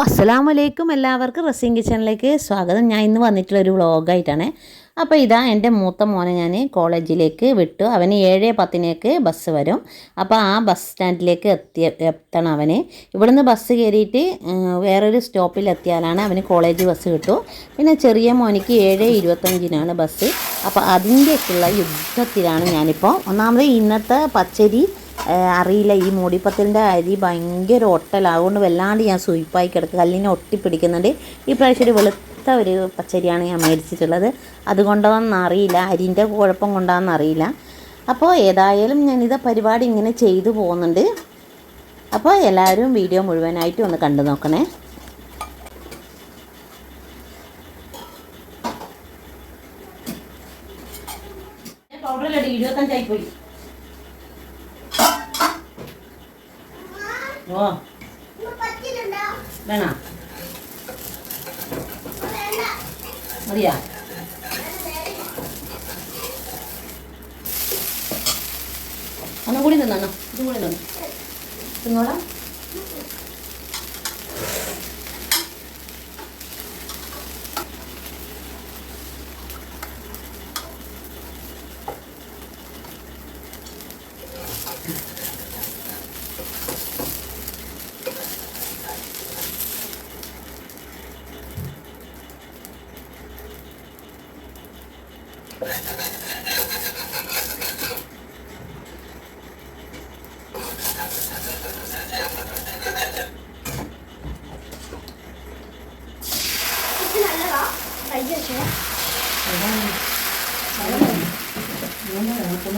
അസ്സലാമു അലൈക്കും. എല്ലാവർക്കും റസീം കിച്ചണിലേക്ക് സ്വാഗതം. ഞാൻ ഇന്ന് വന്നിട്ടുള്ളൊരു വ്ളോഗായിട്ടാണ്. അപ്പോൾ ഇതാ എൻ്റെ മൂത്ത മോനെ ഞാൻ കോളേജിലേക്ക് വിട്ടു. അവന് 7:10 ബസ് വരും. അപ്പോൾ ആ ബസ് സ്റ്റാൻഡിലേക്ക് എത്തണം അവന്. ഇവിടുന്ന് ബസ് കയറിയിട്ട് വേറൊരു സ്റ്റോപ്പിൽ എത്തിയാലാണ് അവന് കോളേജ് ബസ് കിട്ടും. പിന്നെ ചെറിയ മോനിക്ക് 7:25 ബസ്. അപ്പോൾ അതിൻ്റെയൊക്കെയുള്ള യുദ്ധത്തിലാണ് ഞാനിപ്പോൾ. ഒന്നാമത് ഇന്നത്തെ പച്ചരി അറിയില്ല, ഈ മൂടിപ്പത്തലിൻ്റെ അരി ഭയങ്കര ഒട്ടലാണ്. അതുകൊണ്ട് വല്ലാണ്ട് ഞാൻ സൂയിപ്പായി കിടക്കുക, കല്ലിനെ ഒട്ടിപ്പിടിക്കുന്നുണ്ട്. ഈ പ്രാവശ്യം ഒരു വെളുത്ത ഒരു പച്ചരിയാണ് ഞാൻ മേടിച്ചിട്ടുള്ളത്. അതുകൊണ്ടോന്ന് അറിയില്ല, അരിൻ്റെ കുഴപ്പം കൊണ്ടാണെന്ന് അറിയില്ല. അപ്പോൾ ഏതായാലും ഞാനിത് പരിപാടി ഇങ്ങനെ ചെയ്തു പോകുന്നുണ്ട്. അപ്പോൾ എല്ലാവരും വീഡിയോ മുഴുവനായിട്ട് ഒന്ന് കണ്ടു നോക്കണേ. പൗഡറിലടി 25 പോയി. ഓ വേണ മതിയാ? ഒന്നും കൂടി തിന്നോ, ഇതും കൂടി തിന്നോ, തിന്നോടാ.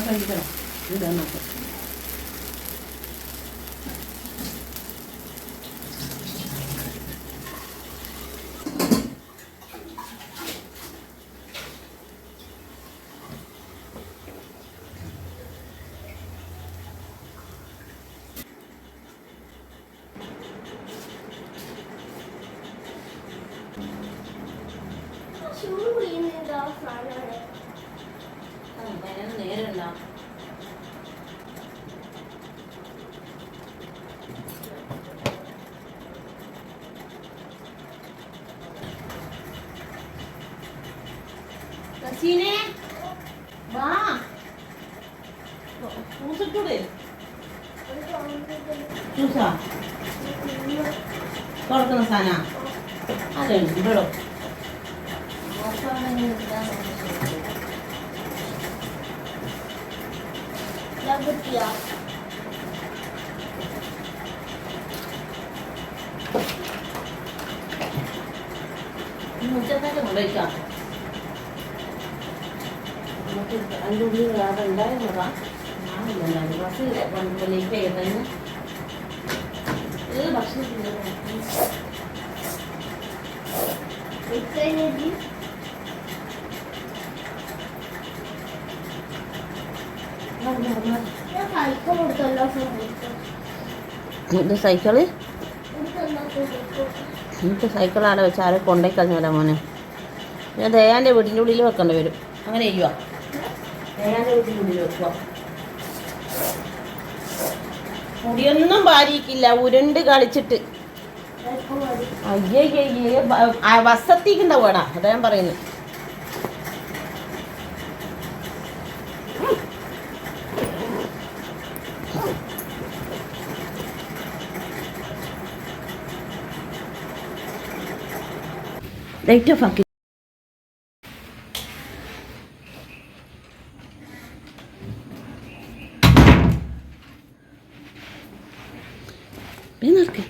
കഴിക്കണം ഇതാ. നേരണ്ട വാ പൂസിട്ടൂടെ പൂസാ തുറക്കുന്ന സാധന അതെ ഇവിടോ മുറ്റത്തൊക്കെ കൊണ്ടുവയ്ക്കാം. നമുക്ക് അതിൻ്റെ ഉള്ളിൽ വേറെ ഉണ്ടായിരുന്നതാ. ഞാനില്ല ബസ് ലേക്ക് ആയിരുന്നു ഭക്ഷണത്തിന് സൈക്കിള് എനിക്ക് സൈക്കിൾ ആടെ വെച്ച് ആരെ കൊണ്ടേക്ക് കളഞ്ഞല്ല മോനെ. ഞാൻ ദയാൻ്റെ വീടിൻ്റെ ഉള്ളിൽ വെക്കേണ്ടി വരും. അങ്ങനെ ചെയ്യുക, ദയാൻ്റെ വീടിൻ്റെ ഉള്ളിൽ വെക്കുക. മുടിയൊന്നും പാരിക്കില്ല, ഉരുണ്ട് കളിച്ചിട്ട്. അയ്യേ വസത്തിക്കുണ്ടാവൂടാ, അതാ ഞാൻ പറയുന്നത്. ലൈറ്റ് ഓഫ് ആക്കി. നടക്കേ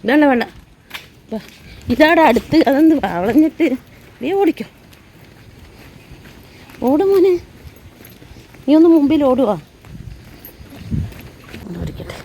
വേണ്ട വേണ്ട, ഇതാടെ അടുത്ത് അതൊന്ന് വളഞ്ഞിട്ട് നീ ഓടിക്കോ. ഓടും മോനെ, നീ ഒന്ന് മുമ്പിൽ ഓടുവാ. ഓടിക്കട്ടെ.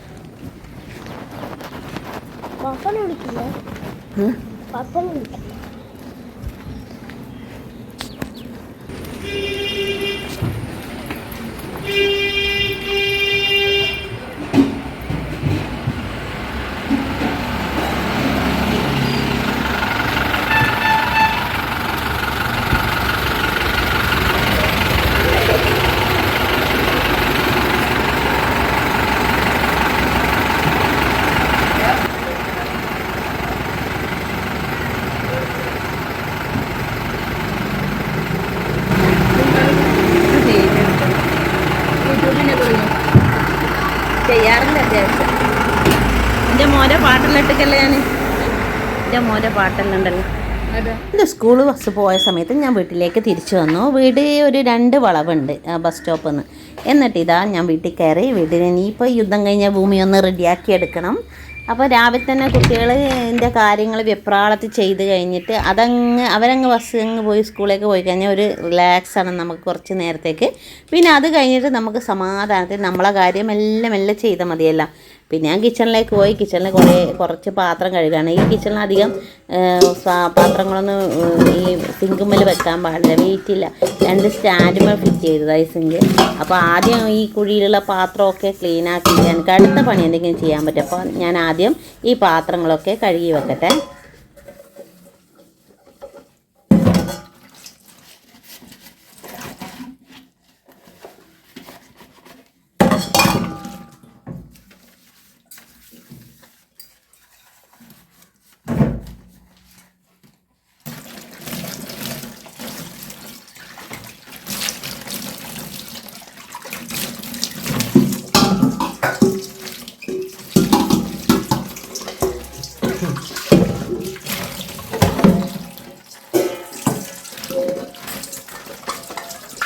കേൾക്കല്ലേ ഞാൻ എൻ്റെ മോൻ്റെ പാട്ടെല്ലാം ഉണ്ടല്ലോ. എൻ്റെ സ്കൂൾ ബസ് പോയ സമയത്ത് ഞാൻ വീട്ടിലേക്ക് തിരിച്ചു വന്നു. വീട് ഒരു 2 വളവുണ്ട് ബസ് സ്റ്റോപ്പിൽ നിന്ന്. എന്നിട്ട് ഇതാ ഞാൻ വീട്ടിൽ കയറി. വീട്ടിൽ ഇനിയിപ്പോൾ യുദ്ധം കഴിഞ്ഞ ഭൂമി ഒന്ന് റെഡിയാക്കി എടുക്കണം. അപ്പോൾ രാവിലെ തന്നെ കുട്ടികളുടെ കാര്യങ്ങൾ വെപ്രാളത്തിൽ ചെയ്ത് കഴിഞ്ഞിട്ട് അവരങ്ങ് ബസ് പോയി സ്കൂളിലേക്ക് പോയി കഴിഞ്ഞാൽ ഒരു റിലാക്സാണ് നമുക്ക് കുറച്ച് നേരത്തേക്ക്. പിന്നെ അത് കഴിഞ്ഞിട്ട് നമുക്ക് സമാധാനത്തിൽ നമ്മളെ കാര്യം മെല്ലെ മെല്ലെ ചെയ്താൽ മതിയല്ല. പിന്നെ ഞാൻ കിച്ചണിലേക്ക് പോയി. കിച്ചണിൽ കുറച്ച് പാത്രം കഴുകാണ്. ഈ കിച്ചണിൽ അധികം പാത്രങ്ങളൊന്നും ഈ സിങ്കുമ്മൽ വെക്കാൻ പാടില്ല, വെയിറ്റില്ല. 2 സ്റ്റാൻഡുമ്മൽ ഫിറ്റ് ചെയ്തതായി സിങ്ക്. അപ്പോൾ ആദ്യം ഈ കുഴിയിലുള്ള പാത്രമൊക്കെ ക്ലീൻ ആക്കിയിട്ട് എനിക്ക് അടുത്ത പണി എന്തെങ്കിലും ചെയ്യാൻ പറ്റും. അപ്പോൾ ഞാൻ ആദ്യം ഈ പാത്രങ്ങളൊക്കെ കഴുകി വെക്കട്ടെ.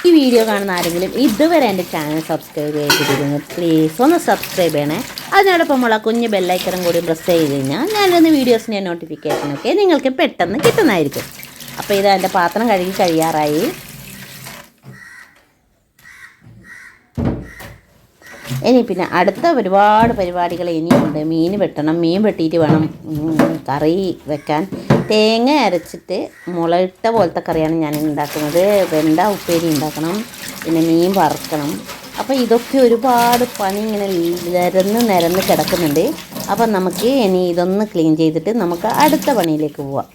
ഈ വീഡിയോ കാണുന്ന ആരെങ്കിലും ഇതുവരെ എൻ്റെ ചാനൽ സബ്സ്ക്രൈബ് ചെയ്തിരുന്നു പ്ലീസ് ഒന്ന് സബ്സ്ക്രൈബ് ചെയ്യണേ. അതിനോടൊപ്പമുള്ള കുഞ്ഞ് ബെല്ലൈക്കനും കൂടി പ്രസ് ചെയ്ത് കഴിഞ്ഞാൽ ഞാനൊന്ന് വീഡിയോസിൻ്റെ നോട്ടിഫിക്കേഷനൊക്കെ നിങ്ങൾക്ക് പെട്ടെന്ന് കിട്ടുന്നതായിരിക്കും. അപ്പോൾ ഇത് എൻ്റെ പാത്രം കഴുകി കഴിയാറായി. ഇനി പിന്നെ അടുത്ത ഒരുപാട് പരിപാടികൾ ഇനിയുണ്ട്. മീൻ വെട്ടണം. മീൻ വെട്ടിയിട്ട് വേണം കറി വെക്കാൻ. തേങ്ങ അരച്ചിട്ട് മുളയിട്ട പോലത്തെ കറിയാണ് ഞാൻ ഉണ്ടാക്കുന്നത്. വെണ്ട ഉപ്പേരി ഉണ്ടാക്കണം. പിന്നെ മീൻ വറുക്കണം. അപ്പോൾ ഇതൊക്കെ ഒരുപാട് പണി ഇങ്ങനെ നിരന്ന് കിടക്കുന്നുണ്ട്. അപ്പം നമുക്ക് ഇനി ഇതൊന്ന് ക്ലീൻ ചെയ്തിട്ട് നമുക്ക് അടുത്ത പണിയിലേക്ക് പോവാം.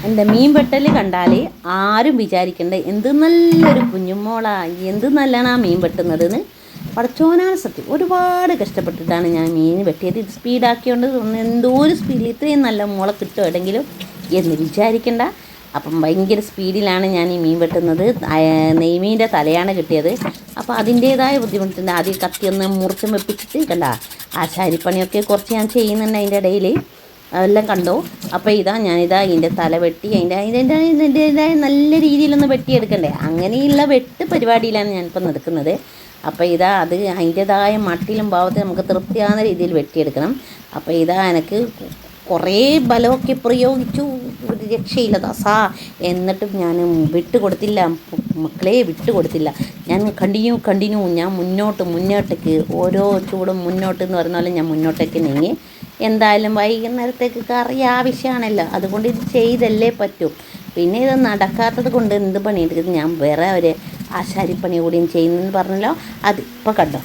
എൻ്റെ മീൻ വെട്ടൽ കണ്ടാൽ ആരും വിചാരിക്കണ്ട എന്ത് നല്ലൊരു കുഞ്ഞുമോളാ, എന്ത് നല്ലതാണ് ആ മീൻ വെട്ടുന്നതെന്ന്. പടച്ചോനാണ് സത്യം. ഒരുപാട് കഷ്ടപ്പെട്ടിട്ടാണ് ഞാൻ മീൻ വെട്ടിയത്. ഇത് സ്പീഡാക്കിയോണ്ട് എന്തോ ഒരു സ്പീഡിൽ ഇത്രയും നല്ല മോളെ കിട്ടുമെങ്കിലും എന്ന് വിചാരിക്കണ്ട. അപ്പം ഭയങ്കര സ്പീഡിലാണ് ഞാൻ ഈ മീൻ വെട്ടുന്നത്. നെയ്മീൻ്റെ തലയാണ് കിട്ടിയത്. അപ്പോൾ അതിൻ്റേതായ ബുദ്ധിമുട്ടുണ്ട്. ആദ്യം കത്തിയൊന്ന് മുറിച്ചും വെപ്പിച്ചിട്ട് കണ്ട ആശാരിപ്പണിയൊക്കെ കുറച്ച് ഞാൻ ചെയ്യുന്നുണ്ട് അതിൻ്റെ ഇടയിൽ. അതെല്ലാം കണ്ടോ. അപ്പോൾ ഞാനിതിൻ്റെ തല വെട്ടി അതിൻ്റേതായ നല്ല രീതിയിലൊന്ന് വെട്ടിയെടുക്കണ്ടേ. അങ്ങനെയുള്ള വെട്ട് പരിപാടിയിലാണ് ഞാനിപ്പോൾ നിൽക്കുന്നത്. അപ്പോൾ അത് അതിൻ്റേതായ മട്ടിലും ഭാവത്തിൽ നമുക്ക് തൃപ്തിയാകുന്ന രീതിയിൽ വെട്ടിയെടുക്കണം. അപ്പോൾ എനിക്ക് കുറേ ബലമൊക്കെ പ്രയോഗിച്ചു, ഒരു രക്ഷയില്ല ദാസാ. എന്നിട്ടും ഞാൻ വിട്ടുകൊടുത്തില്ല മക്കളെ, വിട്ടുകൊടുത്തില്ല. ഞാൻ കണ്ടിന്യൂ ഞാൻ മുന്നോട്ടേക്ക് ഓരോ ചൂടും മുന്നോട്ട് എന്ന് പറഞ്ഞ പോലെ ഞാൻ മുന്നോട്ടേക്ക് നീങ്ങി. എന്തായാലും വൈകുന്നേരത്തേക്ക് കറി ആവശ്യമാണല്ലോ, അതുകൊണ്ട് ഇത് ചെയ്തല്ലേ പറ്റൂ. പിന്നെ ഇത് നടക്കാത്തത് കൊണ്ട് എന്ത് പണിയെടുക്കുന്നത്, ഞാൻ വേറെ ഒരു ആശാരിപ്പണി കൂടിയും ചെയ്യുന്നെന്ന് പറഞ്ഞല്ലോ. അത് ഇപ്പോൾ കണ്ടോ.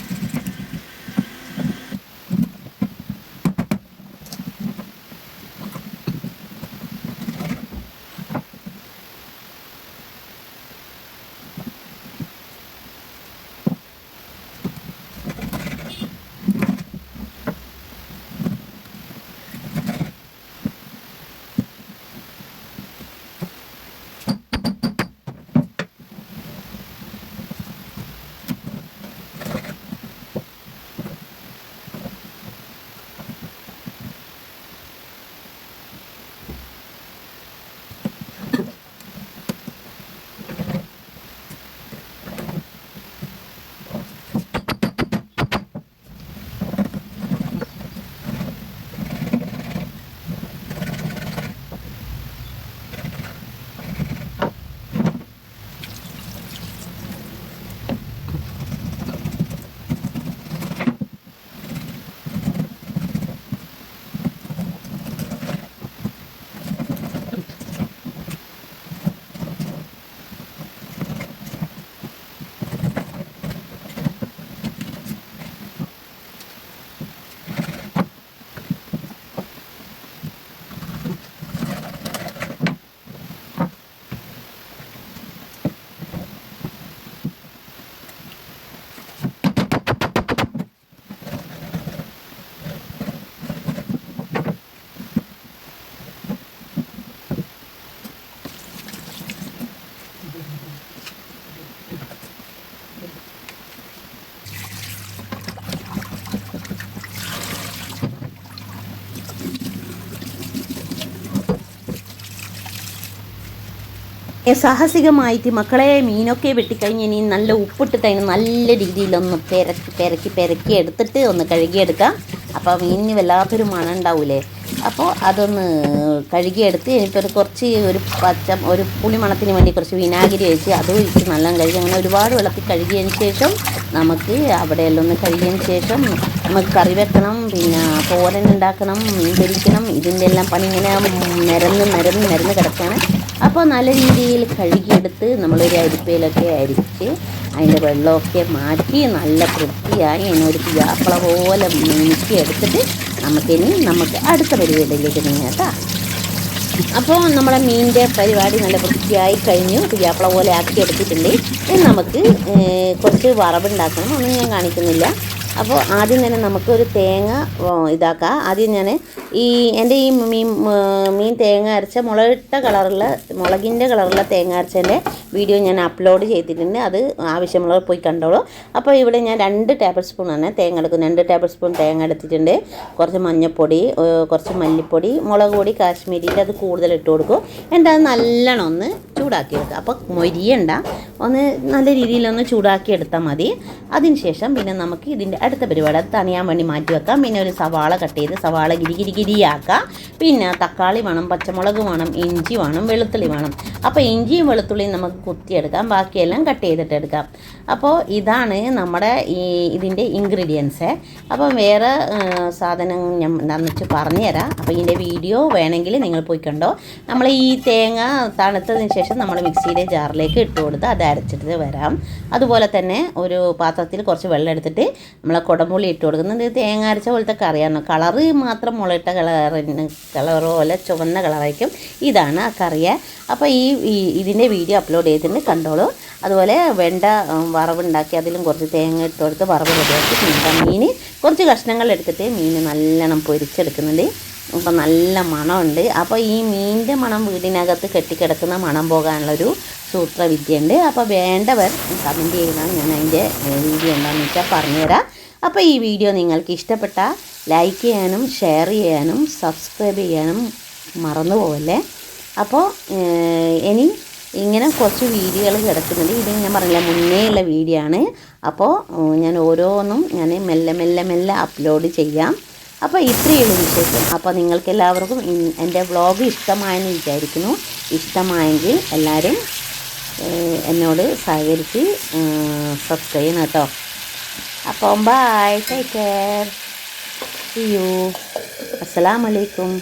സാഹസികമായിട്ട് മക്കളെ മീനൊക്കെ വെട്ടിക്കഴിഞ്ഞ് ഇനി നല്ല ഉപ്പിട്ടിട്ട് അതിന് നല്ല രീതിയിലൊന്ന് പെരക്കി എടുത്തിട്ട് ഒന്ന് കഴുകിയെടുക്കാം. അപ്പോൾ മീനിന് വല്ലാത്തൊരു മണം ഉണ്ടാവൂലേ. അപ്പോൾ അതൊന്ന് കഴുകിയെടുത്ത് ഇനിയിപ്പോൾ ഒരു പുളി മണത്തിന് വേണ്ടി കുറച്ച് വിനാഗിരി ഒഴിച്ച് അത് ഒഴിച്ച് നല്ല കഴുകി അങ്ങനെ ഒരുപാട് വെള്ളത്തിൽ കഴുകിയതിന് ശേഷം നമുക്ക് അവിടെയെല്ലാം ഒന്ന് കഴുകിയതിന് ശേഷം നമുക്ക് കറി വെക്കണം, പിന്നെ തോരൻ ഉണ്ടാക്കണം, മീൻ പൊരിക്കണം. ഇതിൻ്റെ എല്ലാം പണി ഇങ്ങനെ നിരന്ന് കിടക്കുകയാണ്. അപ്പോൾ നല്ല രീതിയിൽ കഴുകിയെടുത്ത് നമ്മളൊരു അരിപ്പയിലൊക്കെ അരിച്ച് അതിൻ്റെ വെള്ളമൊക്കെ മാറ്റി നല്ല വൃത്തിയായി അതിനൊരു പിയാപ്പള പോലെ മിനുക്കി എടുത്തിട്ട് നമുക്ക് അടുത്ത പരിപാടിയിലേക്ക് നീങ്ങാം. അപ്പോൾ നമ്മുടെ മീനിൻ്റെ പരിപാടി നല്ല വൃത്തിയായി കഴിഞ്ഞു, പിയാപ്പള പോലെ ആക്കി എടുത്തിട്ടുണ്ട്. ഇനി നമുക്ക് കുറച്ച് വറവുണ്ടാക്കണം, ഒന്നും ഞാൻ കാണിക്കുന്നില്ല. അപ്പോൾ ആദ്യം തന്നെ നമുക്കൊരു തേങ്ങ ഇതാക്കാം. ആദ്യം ഞാൻ എൻ്റെ ഈ മീൻ തേങ്ങ അരച്ച മുളകിൻ്റെ കളറുള്ള തേങ്ങ അരച്ചതിൻ്റെ വീഡിയോ ഞാൻ അപ്ലോഡ് ചെയ്തിട്ടുണ്ട്. അത് ആവശ്യമുള്ളവർ പോയി കണ്ടോളൂ. അപ്പോൾ ഇവിടെ ഞാൻ 2 ടേബിൾ സ്പൂണാണ് തേങ്ങ എടുക്കുന്നത്. 2 ടേബിൾ സ്പൂൺ തേങ്ങ എടുത്തിട്ടുണ്ട്. കുറച്ച് മഞ്ഞൾപ്പൊടി, കുറച്ച് മല്ലിപ്പൊടി, മുളക് പൊടി, കാശ്മീരിൻ്റെ അത് കൂടുതൽ ഇട്ട് കൊടുക്കും. എന്നിട്ട് അത് നല്ലോണം ഒന്ന് ചൂടാക്കി എടുക്കുക. അപ്പോൾ മൊരിയണ്ട, ഒന്ന് നല്ല രീതിയിലൊന്ന് ചൂടാക്കി എടുത്താൽ മതി. അതിന് ശേഷം പിന്നെ നമുക്ക് ഇതിൻ്റെ അടുത്ത പരിപാടി അത് തണിയാൻ വേണ്ടി മാറ്റി വെക്കാം. പിന്നെ ഒരു സവാള കട്ട് ചെയ്ത് സവാള ഗിരിയാക്കാം. പിന്നെ തക്കാളി വേണം, പച്ചമുളക് വേണം, ഇഞ്ചി വേണം, വെളുത്തുള്ളി വേണം. അപ്പോൾ ഇഞ്ചിയും വെളുത്തുള്ളിയും നമുക്ക് കുത്തിയെടുക്കാം, ബാക്കിയെല്ലാം കട്ട് ചെയ്തിട്ട് എടുക്കാം. അപ്പോൾ ഇതാണ് നമ്മുടെ ഇതിൻ്റെ ഇൻഗ്രീഡിയൻസ്. അപ്പോൾ വേറെ സാധനം ഞാൻ എന്താണെന്ന് വെച്ച് പറഞ്ഞുതരാം. അപ്പോൾ ഇതിൻ്റെ വീഡിയോ വേണമെങ്കിൽ നിങ്ങൾ പോയി കണ്ടോ. നമ്മൾ ഈ തേങ്ങ തണുത്തതിന് ശേഷം നമ്മൾ മിക്സിയുടെ ജാറിലേക്ക് ഇട്ട് കൊടുത്ത് അത് അരച്ചിട്ട് വരാം. അതുപോലെ തന്നെ ഒരു പാത്രത്തിൽ കുറച്ച് വെള്ളം എടുത്തിട്ട് നമ്മൾ കുടംപുളി ഇട്ട് കൊടുക്കുന്നത്. തേങ്ങ അരച്ച പോലത്തെ കറിയാണ്. കളറ് മാത്രം മുളയിട്ട കളർ പോലെ ചുവന്ന കളറായിരിക്കും. ഇതാണ് ആ കറിയെ. അപ്പോൾ ഇതിൻ്റെ വീഡിയോ അപ്ലോഡ് ചെയ്തിട്ട് കണ്ടോളൂ. അതുപോലെ വെണ്ട വറവുണ്ടാക്കി അതിലും കുറച്ച് തേങ്ങ ഇട്ട് കൊടുത്ത് വറവ് റെഡിയാക്കി പിന്നെ മീൻ കുറച്ച് കഷ്ണങ്ങൾ എടുത്തിട്ട് മീൻ നല്ലോണം പൊരിച്ചെടുക്കുന്നുണ്ട്. അപ്പോൾ നല്ല മണമുണ്ട്. അപ്പോൾ ഈ മീനിൻ്റെ മണം വീടിനകത്ത് കെട്ടിക്കിടക്കുന്ന മണം പോകാനുള്ളൊരു സൂത്രവിദ്യയുണ്ട്. അപ്പോൾ വേണ്ടവർ കമൻറ്റ് ചെയ്യുന്നതാണ്. ഞാൻ അതിൻ്റെ വീഡിയോ എന്താണെന്ന് വെച്ചാൽ പറഞ്ഞുതരാം. അപ്പോൾ ഈ വീഡിയോ നിങ്ങൾക്ക് ഇഷ്ടപ്പെട്ടാൽ ലൈക്ക് ചെയ്യാനും ഷെയർ ചെയ്യാനും സബ്സ്ക്രൈബ് ചെയ്യാനും മറന്നു പോകല്ലേ. അപ്പോൾ ഇനി ഇങ്ങനെ കുറച്ച് വീഡിയോകൾ കിടക്കുന്നുണ്ട്. ഇത് ഞാൻ പറഞ്ഞില്ല മുന്നേ ഉള്ള വീഡിയോ ആണ്. അപ്പോൾ ഞാൻ ഓരോന്നും മെല്ലെ അപ്ലോഡ് ചെയ്യാം. അപ്പോൾ ഇത്രയുള്ള വിശേഷം. അപ്പോൾ നിങ്ങൾക്ക് എല്ലാവർക്കും എൻ്റെ വ്ളോഗ് ഇഷ്ടമായെന്ന് വിചാരിക്കുന്നു. ഇഷ്ടമായെങ്കിൽ എല്ലാവരും എന്നോട് സഹകരിച്ച് സബ്സ്ക്രൈബ് ചെയ്യണം കേട്ടോ. അപ്പോൾ bye, take care, see you, അസ്സലാമു അലൈക്കും.